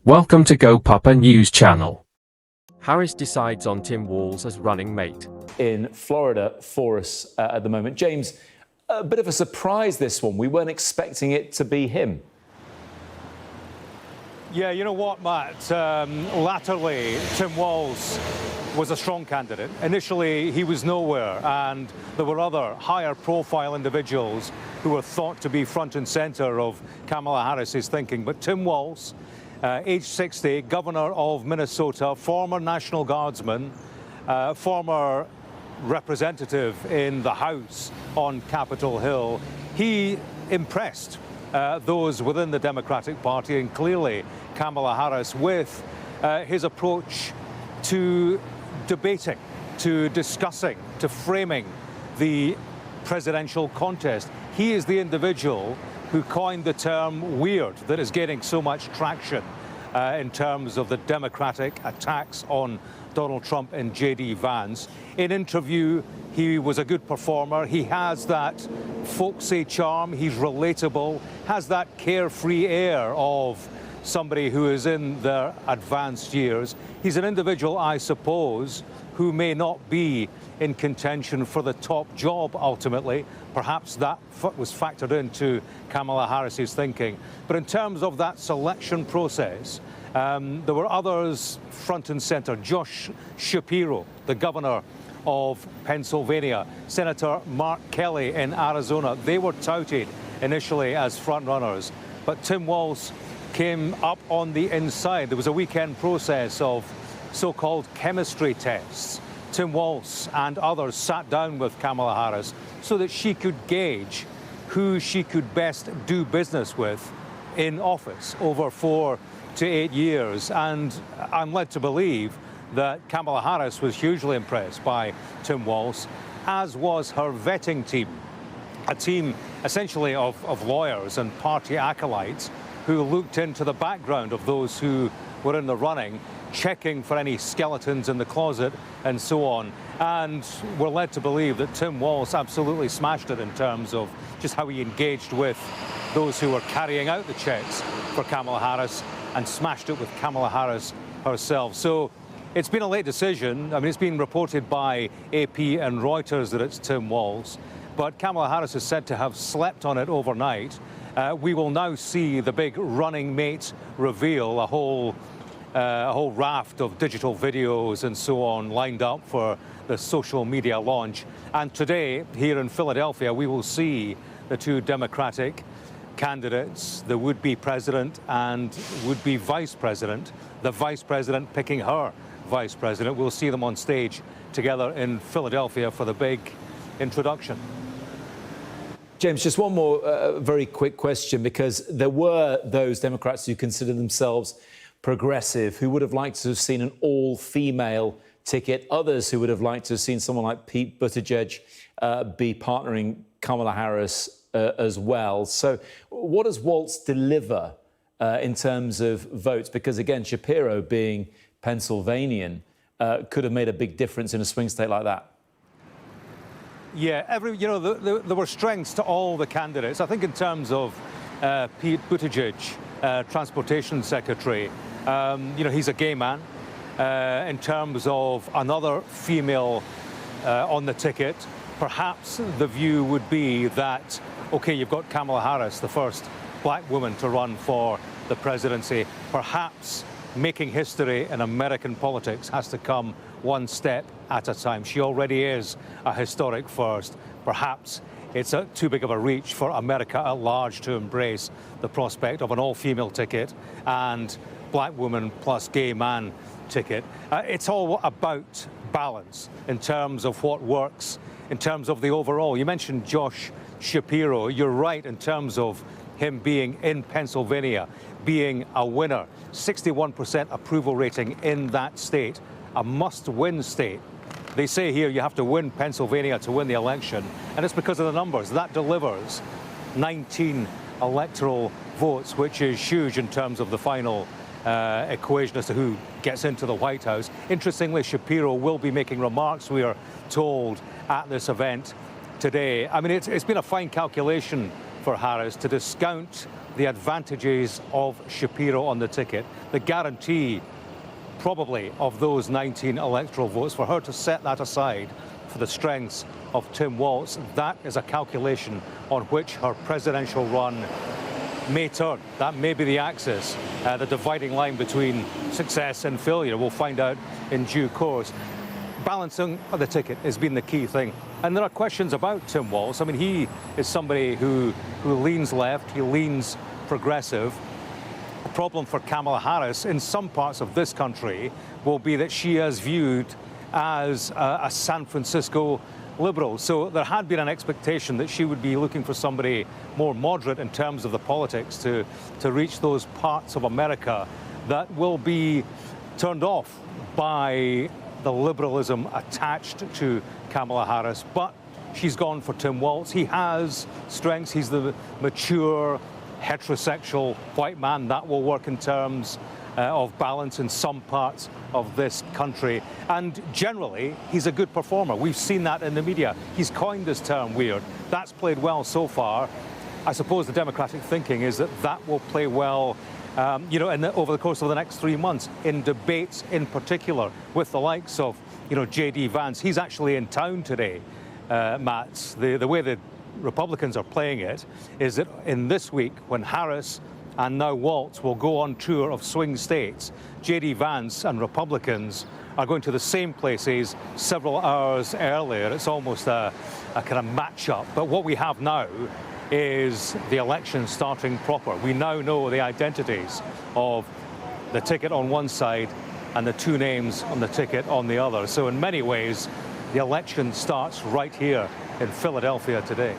Welcome to Go Papa News Channel. Harris decides on Tim Walz as running mate. In Florida for us at the moment. James, a bit of a surprise this one. We weren't expecting it to be him. Yeah, you know what, Matt? Latterly, Tim Walz was a strong candidate. Initially, he was nowhere, and there were other higher-profile individuals who were thought to be front and centre of Kamala Harris's thinking. But Tim Walz, age 60, governor of Minnesota, former National Guardsman, former representative in the House on Capitol Hill, he impressed those within the Democratic Party, and clearly Kamala Harris, with his approach to debating, to discussing, to framing the presidential contest. He is the individual who coined the term weird that is getting so much traction in terms of the Democratic attacks on Donald Trump and J.D. Vance. In interview, he was a good performer. He has that folksy charm. He's relatable, has that carefree air of somebody who is in their advanced years. He's an individual, I suppose, who may not be in contention for the top job ultimately. Perhaps that was factored into Kamala Harris's thinking. But in terms of that selection process, there were others front and center. Josh Shapiro, the governor of Pennsylvania, Senator Mark Kelly in Arizona. They were touted initially as front runners, but Tim Walz came up on the inside. There was a weekend process of so-called chemistry tests. Tim Walz and others sat down with Kamala Harris so that she could gauge who she could best do business with in office over 4 to 8 years. And I'm led to believe that Kamala Harris was hugely impressed by Tim Walz, as was her vetting team, a team essentially of lawyers and party acolytes who looked into the background of those who were in the running, checking for any skeletons in the closet and so on. And we're led to believe that Tim Walz absolutely smashed it in terms of just how he engaged with those who were carrying out the checks for Kamala Harris, and smashed it with Kamala Harris herself. So it's been a late decision. I mean, it's been reported by AP and Reuters that it's Tim Walz, but Kamala Harris is said to have slept on it overnight. We will now see the big running mate reveal, a whole raft of digital videos and so on lined up for the social media launch. And today, here in Philadelphia, we will see the two Democratic candidates, the would-be president and would-be vice president, the vice president picking her vice president. We'll see them on stage together in Philadelphia for the big introduction. James, just one more very quick question, because there were those Democrats who consider themselves progressive, who would have liked to have seen an all-female ticket, others who would have liked to have seen someone like Pete Buttigieg be partnering Kamala Harris as well. So what does Walz deliver in terms of votes? Because again, Shapiro, being Pennsylvanian, could have made a big difference in a swing state like that. Yeah, there were strengths to all the candidates. I think in terms of Pete Buttigieg, Transportation Secretary, he's a gay man. In terms of another female on the ticket, perhaps the view would be that, OK, you've got Kamala Harris, the first black woman to run for the presidency. Perhaps making history in American politics has to come one step at a time. She already is a historic first. Perhaps it's too big of a reach for America at large to embrace the prospect of an all-female ticket and black woman plus gay man ticket. It's all about balance in terms of what works, in terms of the overall. You mentioned Josh Shapiro. You're right in terms of him being in Pennsylvania, being a winner. 61% approval rating in that state, a must-win state. They say here you have to win Pennsylvania to win the election, and it's because of the numbers. That delivers 19 electoral votes, which is huge in terms of the final equation as to who gets into the White House. Interestingly, Shapiro will be making remarks, we are told, at this event today. I mean, it's been a fine calculation for Harris to discount the advantages of Shapiro on the ticket, the guarantee probably of those 19 electoral votes, for her to set that aside for the strengths of Tim Walz. That is a calculation on which her presidential run may turn. That may be the axis, the dividing line between success and failure. We'll find out in due course. Balancing of the ticket has been the key thing. And there are questions about Tim Walz. I mean, he is somebody who leans left, he leans progressive. The problem for Kamala Harris in some parts of this country will be that she is viewed as a San Francisco liberal. So there had been an expectation that she would be looking for somebody more moderate in terms of the politics to reach those parts of America that will be turned off by the liberalism attached to Kamala Harris. But she's gone for Tim Walz. He has strengths. He's the mature, heterosexual white man. That will work in terms of balance in some parts of this country. And generally, he's a good performer. We've seen that in the media. He's coined this term weird. That's played well so far. I suppose the Democratic thinking is that that will play well over the course of the next 3 months, in debates in particular, with the likes of, J.D. Vance. He's actually in town today, Matt. The way the Republicans are playing it is that in this week, when Harris and now Walz will go on tour of swing states, J.D. Vance and Republicans are going to the same places several hours earlier. It's almost a kind of match-up. But what we have now is the election starting proper. We now know the identities of the ticket on one side and the two names on the ticket on the other. So in many ways, the election starts right here in Philadelphia today.